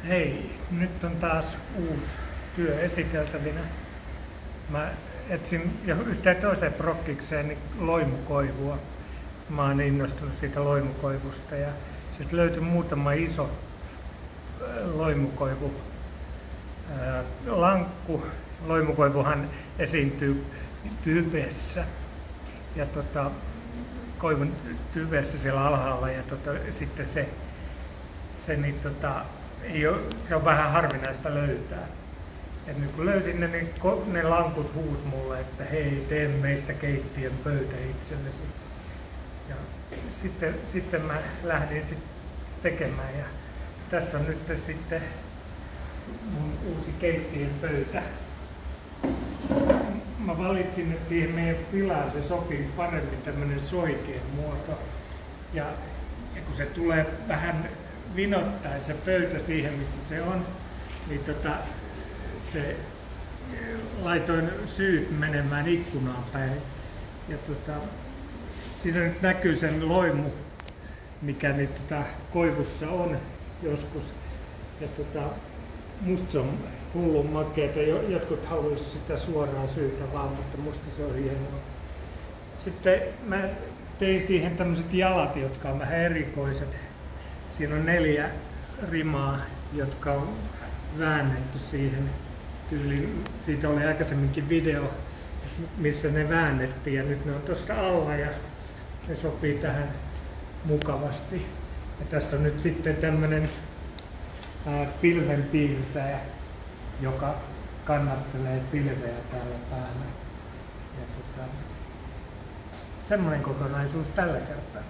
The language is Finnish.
Hei, nyt on taas uusi työ esiteltävinä. Mä etsin yhteen toiseen prokkikseen niin loimukoivua. Mä oon innostunut siitä loimukoivusta ja sitten löytyi muutama iso loimukoivu lankku. Loimukoivuhan esiintyy tyvessä ja koivun tyvessä siellä alhaalla ja sitten se on vähän harvinaista löytää. Et nyt kun löysin ne, niin ne lankut huusi mulle, että hei, tee meistä keittiön pöytä itsellesi. Ja sitten mä lähdin tekemään ja tässä on nyt sitten mun uusi keittiön pöytä. Mä valitsin, että siihen meidän pilaan se sopii paremmin tämmönen soikeen muoto. Ja kun se tulee vähän vinottaen se pöytä siihen, missä se on, niin se laitoin syyt menemään ikkunaan päin. Ja siinä nyt näkyy sen loimu, mikä nyt koivussa on joskus. Ja musta se on hullun makeeta. Jotkut haluaisivat sitä suoraan syytä vaan, mutta musta se on hienoa. Sitten mä tein siihen tämmöiset jalat, jotka on vähän erikoiset. Siinä on 4 rimaa, jotka on väännetty siihen tyyliin. Siitä oli aikaisemminkin video, missä ne väännettiin ja nyt ne on tuossa alla ja ne sopii tähän mukavasti. Ja tässä on nyt sitten tämmönen pilvenpiirtäjä, joka kannattelee pilveä täällä päällä. Ja semmoinen kokonaisuus tällä kertaa.